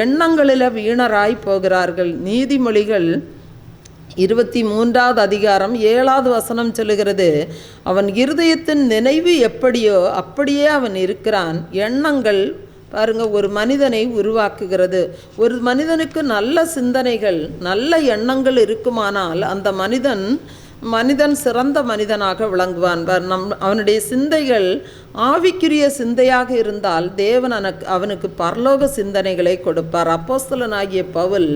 எண்ணங்களில் வீணராய் போகிறார்கள். நீதிமொழிகள் 23வது அதிகாரம் 7வது வசனம் சொல்லுகிறது, அவன் இருதயத்தின் நினைவு எப்படியோ அப்படியே அவன் இருக்கிறான். எண்ணங்கள் பாருங்க ஒரு மனிதனை உருவாக்குகிறது. ஒரு மனிதனுக்கு நல்ல சிந்தனைகள் நல்ல எண்ணங்கள் இருக்குமானால் அந்த மனிதன் சிறந்த மனிதனாக விளங்குவான். அவனுடைய சிந்தைகள் ஆவிக்குரிய சிந்தையாக இருந்தால் தேவன் அவனுக்கு பரலோக சிந்தனைகளை கொடுப்பார். அப்போஸ்தலனாகிய பவுல்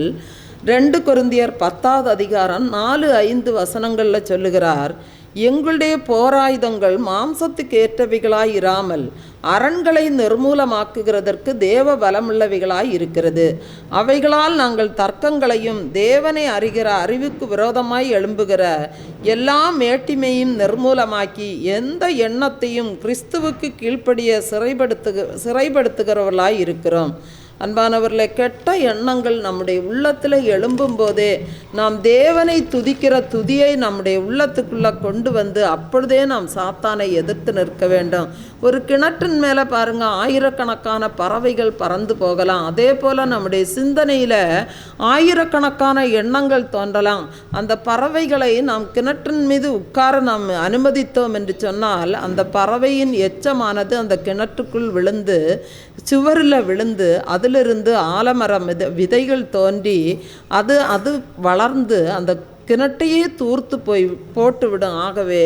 2 கொரிந்தியர் 10வது அதிகாரம் 4-5 வசனங்களில் சொல்லுகிறார், எங்களுடைய போராயுதங்கள் மாம்சத்துக்கு ஏற்றவைகளாய் இராமல் அரண்களை நிர்மூலமாக்குகிறதற்கு தேவ பலமுள்ளவைகளாய் இருக்கிறது. அவைகளால் நாங்கள் தர்க்கங்களையும் தேவனை அறிகிற அறிவுக்கு விரோதமாய் எழும்புகிற எல்லா மேட்டிமையும் நிர்மூலமாக்கி எந்த எண்ணத்தையும் கிறிஸ்துவுக்கு கீழ்ப்படிய சிறைப்படுத்துகிறவர்களாய் இருக்கிறோம். அன்பானவர்களே, கெட்ட எண்ணங்கள் நம்முடைய உள்ளத்தில் எழும்பும் போதே நாம் தேவனை துதிக்கிற துதியை நம்முடைய உள்ளத்துக்குள்ளே கொண்டு வந்து அப்பொழுதே நாம் சாத்தானை எதிர்த்து நிற்க வேண்டும். ஒரு கிணற்றின் மேலே பாருங்கள், ஆயிரக்கணக்கான பறவைகள் பறந்து போகலாம். அதே போல் நம்முடைய சிந்தனையில் ஆயிரக்கணக்கான எண்ணங்கள் தோன்றலாம். அந்த பறவைகளை நாம் கிணற்றின் மீது உட்கார நாம் அனுமதித்தோம் என்று சொன்னால் அந்த பறவையின் எச்சமானது அந்த கிணற்றுக்குள் விழுந்து சுவரில் விழுந்து அதிலிருந்து ஆலமரம் விதைகள் தோன்றி அது வளர்ந்து அந்த கிணற்றையே தூர்த்து போட்டுவிடும். ஆகவே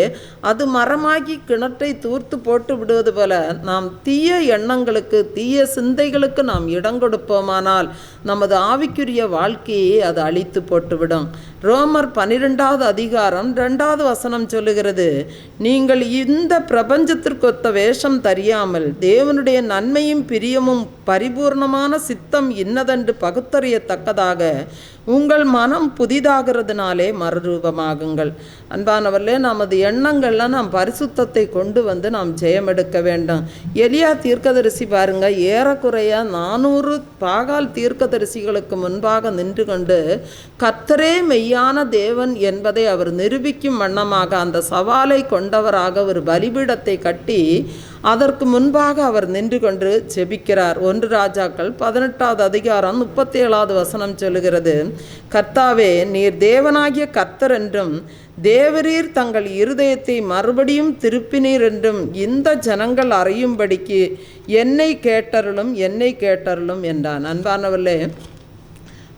அது மரமாகி கிணற்றை தூர்த்து போட்டு விடுவது போல நாம் தீய எண்ணங்களுக்கு தீய சிந்தைகளுக்கு நாம் இடம் கொடுப்போமானால் நமது ஆவிக்குரிய வாழ்க்கையை அது அழித்து போட்டுவிடும். ரோமர் 12வது அதிகாரம் 2வது வசனம் சொல்லுகிறது, நீங்கள் இந்த பிரபஞ்சத்திற்கொத்த வேஷம் தெரியாமல் தேவனுடைய நன்மையும் பிரியமும் பரிபூர்ணமான சித்தம் இன்னதென்று பகுத்தறியத்தக்கதாக உங்கள் மனம் புதிதாகிறதுனாலே மறுரூபமாகுங்கள். அன்பானவர்களே, நமது எண்ணங்கள்லாம் நாம் பரிசுத்தத்தை கொண்டு வந்து நாம் ஜெயமெடுக்க வேண்டும். எலியா தீர்க்கதரிசி பாருங்க, ஏறக்குறைய 400 பாகால் தீர்க்கதரிசிகளுக்கு முன்பாக நின்று கொண்டு கர்த்தரே மெய்யான தேவன் என்பதை அவர் நிரூபிக்கும் வண்ணமாக அந்த சவாலை கொண்டவராக ஒரு பலிபீடத்தை கட்டி அதற்கு முன்பாக அவர் நின்று கொண்டு ஜெபிக்கிறார். 1 ராஜாக்கள் 18வது அதிகாரம் 37வது வசனம் சொல்லுகிறது, கர்த்தாவே, நீர் தேவனாகிய கர்த்தர் என்றும் தேவரீர் தங்கள் இருதயத்தை மறுபடியும் திருப்பினீர் என்றும் இந்த ஜனங்கள் அறியும்படிக்கு என்னை கேட்டருளும் என்றான். அன்பானவர்களே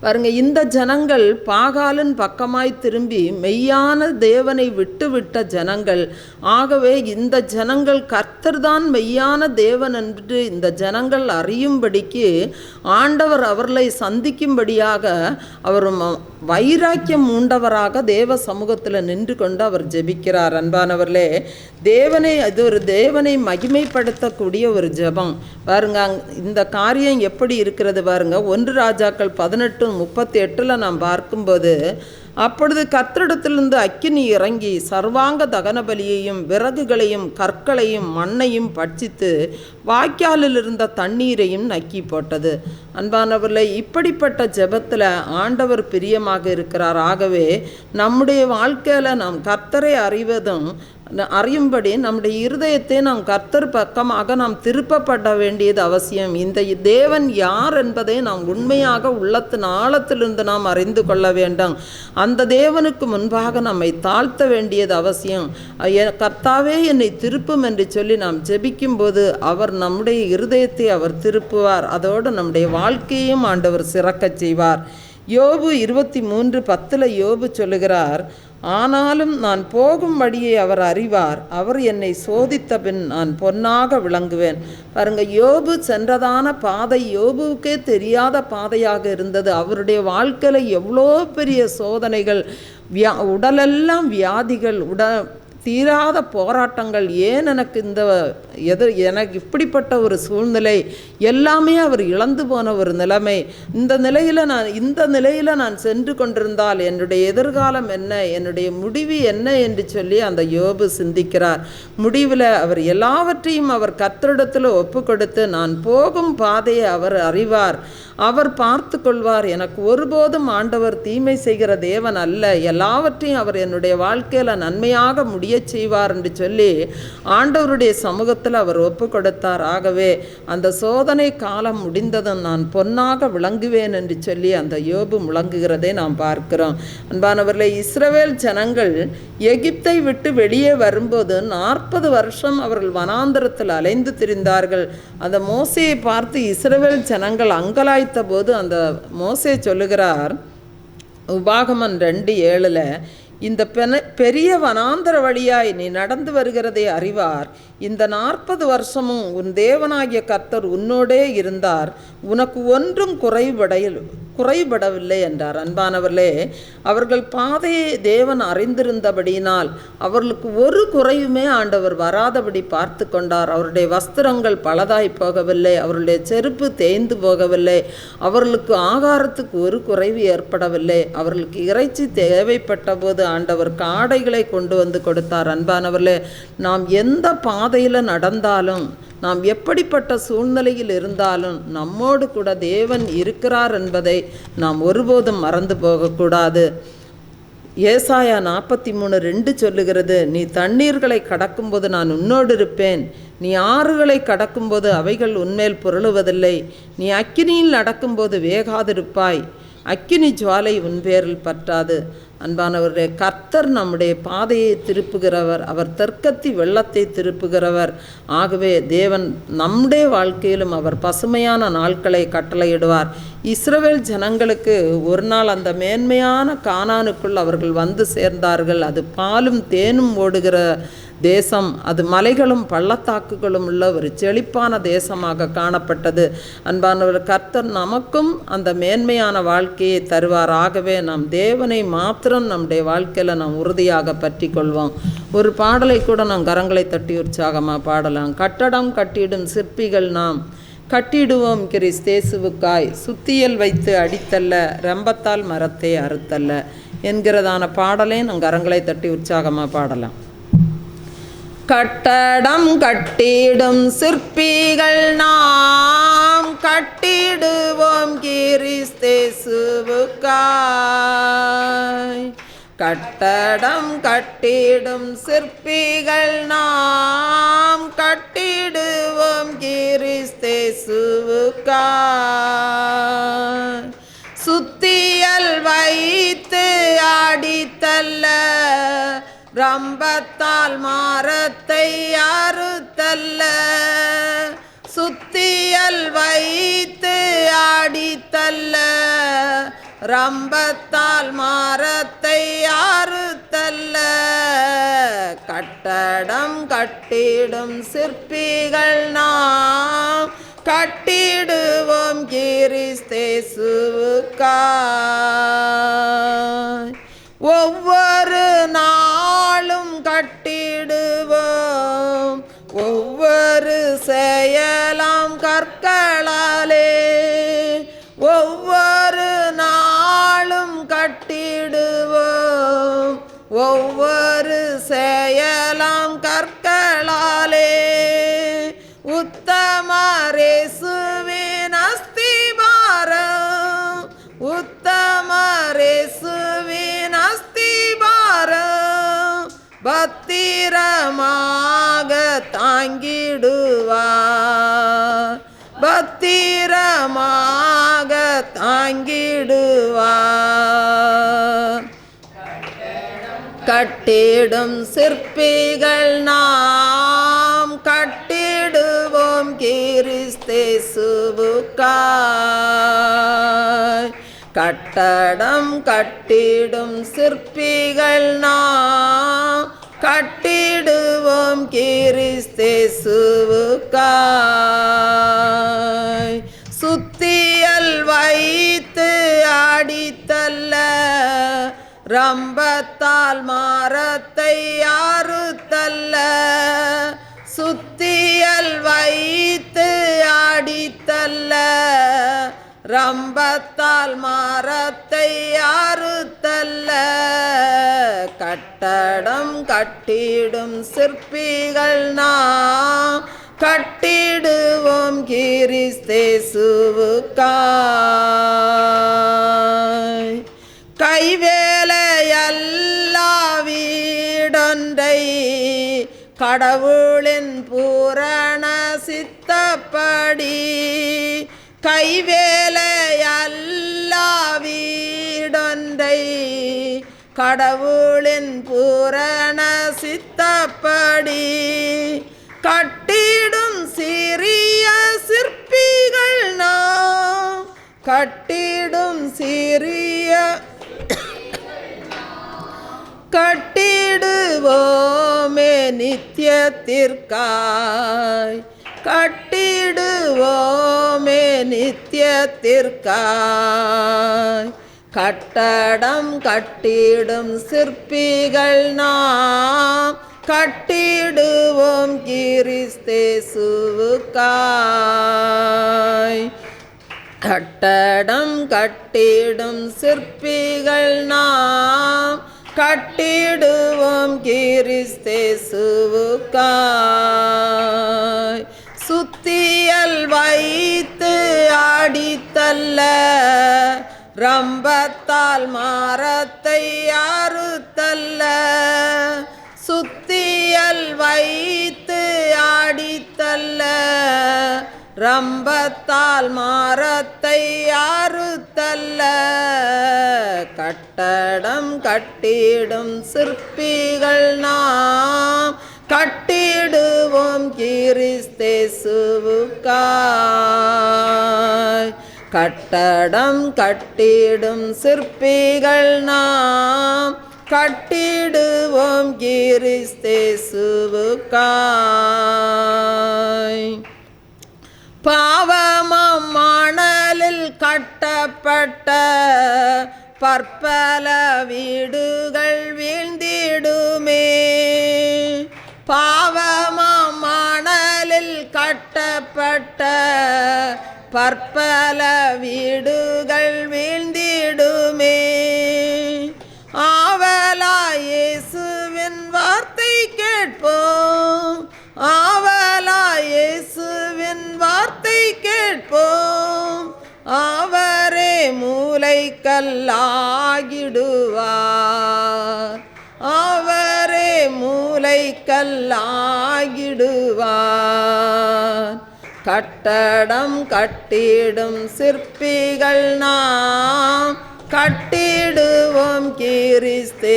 பாருங்க, இந்த ஜனங்கள் பாகாலின் பக்கமாய் திரும்பி மெய்யான தேவனை விட்டுவிட்ட ஜனங்கள். ஆகவே இந்த ஜனங்கள் கர்த்தர்தான் மெய்யான தேவன் என்று இந்த ஜனங்கள் அறியும்படிக்கு ஆண்டவர் அவர்களை சந்திக்கும்படியாக அவர் வைராக்கியம் உண்டவராக தேவ சமூகத்தில் நின்று கொண்டு அவர் ஜெபிக்கிறார். அன்பானவர்களே, இது ஒரு தேவனை மகிமைப்படுத்தக்கூடிய ஒரு ஜெபம் பாருங்க. இந்த காரியம் எப்படி இருக்கிறது பாருங்க. 1 ராஜாக்கள் 18:38 நாம் பார்க்கும்போது, அப்பொழுது கர்த்தரிடத்திலிருந்து அக்கினி இறங்கி சர்வாங்க தகன பலியையும் விறகுகளையும் கற்களையும் மண்ணையும் பட்சித்து வாய்க்காலில் இருந்த தண்ணீரையும் நக்கி போட்டது. அன்பானவர்களே, இப்படிப்பட்ட ஜெபத்தில் ஆண்டவர் பிரியமாக இருக்கிறார். ஆகவே நம்முடைய வாழ்க்கையில் நாம் கர்த்தரை அறியும்படி நம்முடைய இருதயத்தை நாம் கர்த்தர் பக்கமாக நாம் திருப்பப்பட வேண்டியது அவசியம். இந்த தேவன் யார் என்பதை நாம் உண்மையாக உள்ளத்தின் ஆழத்திலிருந்து நாம் அறிந்து கொள்ள வேண்டும். அந்த தேவனுக்கு முன்பாக நம்மை தாழ்த்த வேண்டியது அவசியம். கர்த்தாவே என்னை திருப்பும் என்று சொல்லி நாம் ஜெபிக்கும்போது அவர் நம்முடைய இருதயத்தை அவர் திருப்புவார். அதோடு நம்முடைய வாழ்க்கையையும் ஆண்டவர் சிறக்கச் செய்வார். யோபு 23:10 யோபு சொல்லுகிறார், ஆனாலும் நான் போகும் வழியை அவர் அறிவார், அவர் என்னை சோதித்த பின் நான் பொன்னாக விளங்குவேன். பாருங்க, யோபு சென்றதான பாதை யோபுவுக்கே தெரியாத பாதையாக இருந்தது. அவருடைய வாழ்க்கையில் எவ்வளோ பெரிய சோதனைகள், உடலெல்லாம் வியாதிகள், தீராத போராட்டங்கள். ஏன் எனக்கு இப்படிப்பட்ட ஒரு சூழ்நிலை, எல்லாமே அவர் இழந்து போன ஒரு நிலைமை. இந்த நிலையில் நான் சென்று கொண்டிருந்தால் என்னுடைய எதிர்காலம் என்ன, என்னுடைய முடிவு என்ன என்று சொல்லி அந்த யோபு சிந்திக்கிறார். முடிவில் அவர் எல்லாவற்றையும் அவர் கர்த்தரிடத்தில் ஒப்பு கொடுத்து நான் போகும் பாதையை அவர் அறிவார், அவர் பார்த்து கொள்வார். எனக்கு ஒருபோதும் ஆண்டவர் தீமை செய்கிற தேவன் அல்ல, எல்லாவற்றையும் அவர் என்னுடைய வாழ்க்கையில் நன்மையாக முடிய செய்வார் என்று சொல்லி ஆண்டவருடைய சமூகத்தில் அவர் ஒப்பு கொடுத்தார். ஆகவே அந்த சோதனை காலம் முடிந்ததும் நான் பொன்னாக விளங்குவேன் என்று சொல்லி அந்த யோபு முழங்குகிறதை நாம் பார்க்கிறோம். அன்பானவர்களே, இஸ்ரவேல் ஜனங்கள் எகிப்தை விட்டு வெளியே வரும்போது 40 வருஷம் அவர்கள் வனாந்தரத்தில் அலைந்து திரிந்தார்கள். அந்த மோசேயை பார்த்து இஸ்ரவேல் ஜனங்கள் அங்கலாய்த்த போது அந்த மோசே சொல்லுகிறார், உபாகமம் 2:7, இந்த பெரிய வனாந்தர வழியாய் நீ நடந்து வருகிறதை அறிவார். இந்த 40 வருஷமும் உன் தேவனாகிய கர்த்தர் உன்னோடே இருந்தார், உனக்கு ஒன்றும் குறைபடவில்லை என்றார். அன்பானவர்களே, அவர்கள் பாதையை தேவன் அறிந்திருந்தபடியினால் அவர்களுக்கு ஒரு குறையுமே ஆண்டவர் வராதபடி பார்த்து கொண்டார். அவருடைய வஸ்திரங்கள் பலதாய் போகவில்லை, அவருடைய செருப்பு தேய்ந்து போகவில்லை, அவர்களுக்கு ஆகாரத்துக்கு ஒரு குறைவு ஏற்படவில்லை. அவர்களுக்கு இறைச்சி தேவைப்பட்ட போது ஆண்டவர் காடைகளை கொண்டு வந்து கொடுத்தார். அன்பானவர்களே, நாம் எந்த பாதையில் நடந்தாலும், நாம் எப்படிப்பட்ட சூழ்நிலையில் இருந்தாலும் நம்மோடு கூட தேவன் இருக்கிறார் என்பதை நாம் ஒருபோதும் மறந்து போகக்கூடாது. ஏசாயா 43:2 சொல்லுகிறது, நீ தண்ணீர்களை கடக்கும்போது நான் உன்னோடு இருப்பேன், நீ ஆறுகளை கடக்கும்போது அவைகள் உன்மேல் புரளுவதில்லை, நீ அக்கினியில் நடக்கும்போது வேகாதிருப்பாய், அக்கினி ஜுவாலை உன் பேரில் பற்றாது. அன்பானவர்களே, கர்த்தர் நம்முடைய பாதையை திருப்புகிறவர், அவர் தெற்கத்தி வெள்ளத்தை திருப்புகிறவர். ஆகவே தேவன் நம்முடைய வாழ்க்கையிலும் அவர் பசுமையான நாட்களை கட்டளையிடுவார். இஸ்ரவேல் ஜனங்களுக்கு ஒரு நாள் அந்த மேன்மையான கானானுக்குள் அவர்கள் வந்து சேர்ந்தார்கள். அது பாலும் தேனும் ஓடுகிற தேசம், அது மலைகளும் பள்ளத்தாக்குகளும் உள்ள ஒரு செழிப்பான தேசமாக காணப்பட்டது. அன்பானவர், கர்த்தர் நமக்கும் அந்த மேன்மையான வாழ்க்கையை தருவார். ஆகவே நாம் தேவனை மாத்திரம் நம்முடைய வாழ்க்கையில் நாம் உறுதியாக பற்றி கொள்வோம். ஒரு பாடலை கூட நாம் கரங்களை தட்டி உற்சாகமாக பாடலாம். கட்டடம் கட்டிடும் சிற்பிகள் நாம், கட்டிடுவோம் கிறிஸ்தேசுவுக்காய், சுத்தியல் வைத்து அடித்தல்ல, ரம்பத்தால் மரத்தை அறுத்தல்ல என்கிறதான பாடலை நம் கரங்களை தட்டி உற்சாகமாக பாடலாம். கட்டடம் கட்டிடும் சிற்பிகள் நாம், கட்டிடுவோம் கிறிஸ்தேசுவுக்காய். கட்டடம் கட்டிடும் சிற்பிகள் நாம், கட்டிடுவோம் கிறிஸ்தேசுவுக்காய். சுத்தியல் வைத்து அடித்தல்ல, ரம்பத்தால் மரத்தை அறுத்தல்ல. சுத்தியல் வைத்து அடித்தல்ல, ரம்பத்தால் மரத்தை அறுத்தல்ல. கட்டடம் கட்டிடும் சிற்பிகள் நாம், கட்டிடுவோம் கிறிஸ்தேசுவுக்காய். ஒவ்வொரு நாளும் கட்டிடுவோம், ஒவ்வொரு செயலாம் கற்களாலே. ஒவ்வொரு நாளும் கட்டிடுவோம், ஒவ்வொரு செயலாம் கற்களாலே. உத்தமரேசுவின் அஸ்திபாரம், உத்தமரேசுவின் அஸ்திபாரம் பத்திரமாக தாங்கிடுவார், பத்திரமாக தாங்கிடுவார். கட்டிடும் சிற்பிகள் நாம், கட்டிடுவோம் கிறிஸ்தேசுவுக்காய். கட்டடம் கட்டிடும் சிற்பிகள் நாம், கட்டிடுவோம் கிறிஸ்தேசுவுக்காய். சுத்தியல் வைத்து அடித்தல்ல, ரம்பத்தால் மரத்தை அறுத்தல்ல. சுத்தியல் வைத்து அடித்தல்ல, ரம்பத்தால் மரத்தை அறுத்தல்ல. கட்டடம் கட்டிடும் சிற்பிகள் நாம், கட்டிடுவோம் கிறிஸ்தேசுவுக்காய். கைவேலையல்லா வீடொன்றை கடவுளின் பூரண சித்தப்படி கைவேலையல்லா வீடொன்றை கடவுளின் பூரண சித்தப்படி கட்டிடும் சிறிய சிற்பிகள் நாம் கட்டிடும் சிறிய கட்டிடுவோமே நித்தியத்திற்காய் கட்டிடுவோமே நித்தியத்திற்காய் கட்டடம் கட்டிடும் சிற்பிகள் நாம் கட்டிடுவோம் கிறிஸ்தேசுவுக்காய் கட்டடம் கட்டிடும் சிற்பிகள் நாம் கட்டிடுவோம் கிறிஸ்தேசுவுக்காய் சுத்தியல் வைத்து ஆடித்தல்ல ரம்பத்தால் மரத்தை அறுத்தல்ல சுத்தியல் வைத்து ஆடித்தல்ல ரம்பத்தால் மரத்தை அறுத்தல்ல கட்டடம் கட்டிடும் சிற்பிகள் நாம் கட்டிடுவோம் கிறிஸ்தேசுவுக்காய் கட்டடம் கட்டிடும் சிற்பிகள் நாம் கட்டிடுவோம் கிறிஸ்தேசுவுக்காய் பாவமாம் மணலில் கட்டப்பட்ட பற்பல வீடுகள் வீழ்ந்திடுமே பாவமாம் மணலில் கட்டப்பட்ட பற்பல வீடுகள் வீழ்ந்திடுமே ஆவலாய் இயேசுவின் வார்த்தை கேட்போம் ஆவலாய் இயேசுவின் வார்த்தை கேட்போம் அவரே மூலைக்கல்லாகிடுவார் அவரே மூலைக்கல்லாகிடுவார் கட்டடம் கட்டிடும் சிற்பிகள் நாம் கட்டிடுவோம் கிறிஸ்தேசுவுக்காய்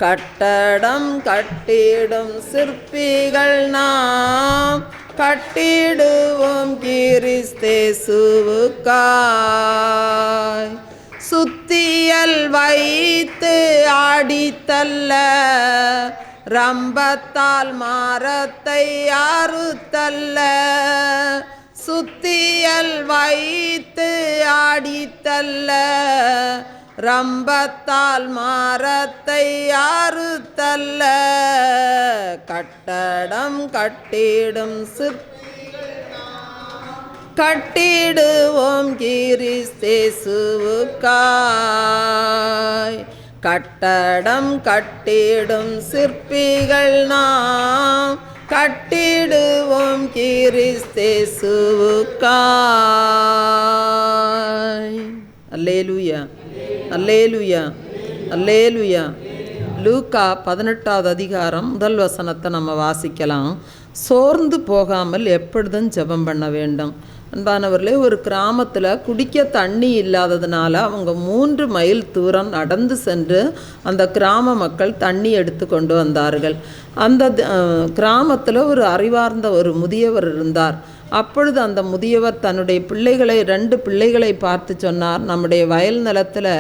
கட்டடம் கட்டிடும் சிற்பிகள் நாம் கட்டிடுவோம் கிறிஸ்தேசுவுக்காய் சுத்தியல் வைத்து ஆடித்தல்ல ரம்பத்தால் மரத்தை அறுத்தல்ல சுத்தியல் வைத்து ஆடித்தல்ல ரம்பத்தால் மரத்தை அறுத்தல்ல கட்டடம் கட்டிடும் கட்டிடுவோம் கிறிஸ்தேசுவுக்காய் கட்டடம் கட்டிடும் சிற்பிகள் நாம் கட்டிடுவோம் கிறிஸ்தேசுவுக்காய். அல்லேலூயா அல்லேலூயா அல்லேலூயா. லூக்கா 18வது அதிகாரம் முதல் வசனத்தை நம்ம வாசிக்கலாம். சோர்ந்து போகாமல் எப்பொழுதும் ஜெபம் பண்ண வேண்டும். அன்பானவர்களே, ஒரு கிராமத்தில் குடிக்க தண்ணி இல்லாததுனால அவங்க 3 மைல் தூரம் நடந்து சென்று அந்த கிராம மக்கள் தண்ணி எடுத்து கொண்டு வந்தார்கள். அந்த கிராமத்தில் ஒரு அறிவார்ந்த ஒரு முதியவர் இருந்தார். அப்பொழுது அந்த முதியவர் தன்னுடைய 2 பிள்ளைகளை பார்த்து சொன்னார், நம்முடைய வயல் நிலத்தில்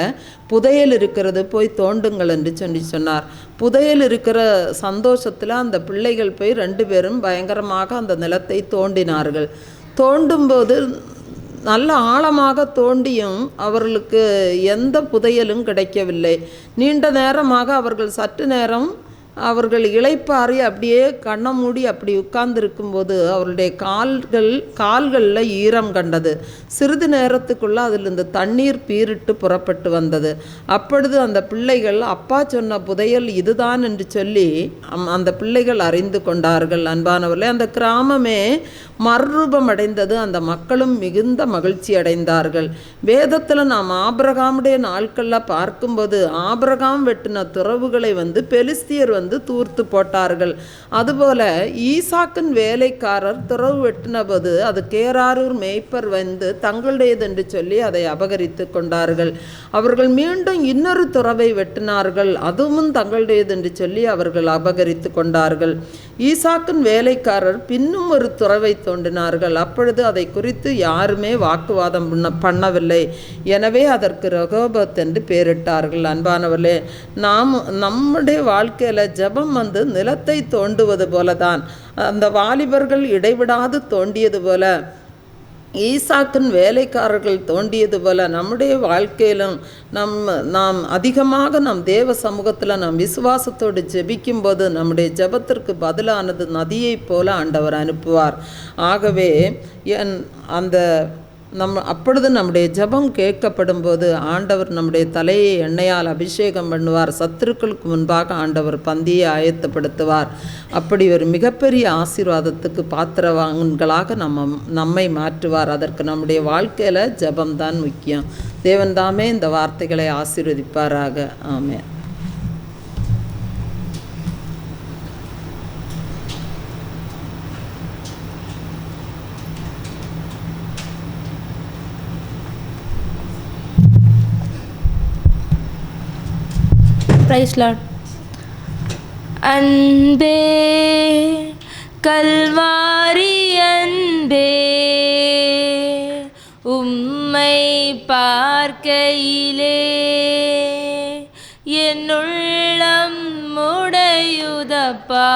புதையல் இருக்கிறது, போய் தோண்டுங்கள் என்று சொன்னார். புதையல் இருக்கிற சந்தோஷத்தில் அந்த பிள்ளைகள் போய் 2 பேரும் பயங்கரமாக அந்த நிலத்தை தோண்டினார்கள். தோண்டும்போது நல்ல ஆழமாக தோண்டியும் அவர்களுக்கு எந்த புதையலும் கிடைக்கவில்லை. நீண்ட நேரமாக அவர்கள் சற்று நேரம் அவர்கள் இளைப்பாறி அப்படியே கண்ணை மூடி அப்படி உட்கார்ந்துருக்கும்போது அவருடைய கால்களில் ஈரம் கண்டது. சிறிது நேரத்துக்குள்ளே அதிலிருந்து தண்ணீர் பீரிட்டு புறப்பட்டு வந்தது. அப்பொழுது அந்த பிள்ளைகள் அப்பா சொன்ன புதையல் இதுதான் என்று சொல்லி அந்த பிள்ளைகள் அறிந்து கொண்டார்கள். அன்பானவர்களே, அந்த கிராமமே மறுரூபம் அடைந்தது. அந்த மக்களும் மிகுந்த மகிழ்ச்சி அடைந்தார்கள். வேதத்தில் நாம் ஆபிரகாமுடைய நாட்களில் பார்க்கும்போது ஆபிரகாம் வெட்டின துறவுகளை பெலிஸ்தியர் தூர்த்து போட்டார்கள். அதுபோல ஈசாக்கின் வேலைக்காரர் துறவு வெட்டின போது அது கேராரூர் மேய்ப்பர் தங்களுடையது என்று சொல்லி அதை அபகரித்து கொண்டார்கள். அவர்கள் மீண்டும் இன்னொரு துறவை வெட்டினார்கள், அதுவும் தங்களுடையது என்று சொல்லி அவர்கள் அபகரித்து கொண்டார்கள். ஈசாக்கின் வேலைக்காரர் பின்னும் ஒரு துறவை தோண்டினார்கள். அப்பொழுது அதை குறித்து யாருமே வாக்குவாதம் பண்ணவில்லை. எனவே அதற்கு ரெகோபோத் என்று பெயரிட்டார்கள். அன்பானவர்களே, நம்முடைய வாழ்க்கையில் ஜெபம் நிலத்தை தோண்டுவது போல தான். அந்த வாலிபர்கள் இடைவிடாது தோண்டியது போல, ஈசாக்கின் வேலைக்காரர்கள் தோண்டியது போல நம்முடைய வாழ்க்கையிலும் நாம் அதிகமாக நம் தேவ சமூகத்தில் நாம் விசுவாசத்தோடு ஜெபிக்கும்போது நம்முடைய ஜெபத்திற்கு பதிலானது நதியைப் போல ஆண்டவர் அனுப்புவார். ஆகவே அப்பொழுது நம்முடைய ஜெபம் கேட்கப்படும் போது ஆண்டவர் நம்முடைய தலையை எண்ணெயால் அபிஷேகம் பண்ணுவார். சத்துருக்களுக்கு முன்பாக ஆண்டவர் பந்தியை ஆயத்தப்படுத்துவார். அப்படி ஒரு மிகப்பெரிய ஆசீர்வாதத்துக்கு பாத்திரவான்களாக நம்மை மாற்றுவார். அதற்கு நம்முடைய வாழ்க்கையில் ஜெபம்தான் முக்கியம். தேவன் தாமே இந்த வார்த்தைகளை ஆசீர்வதிப்பாராக. ஆமென். Praise Lord. அன்பே கல்வாரி அன்பே, உம்மை பார்க்கையிலே என் உள்ளம் உடையுதப்பா.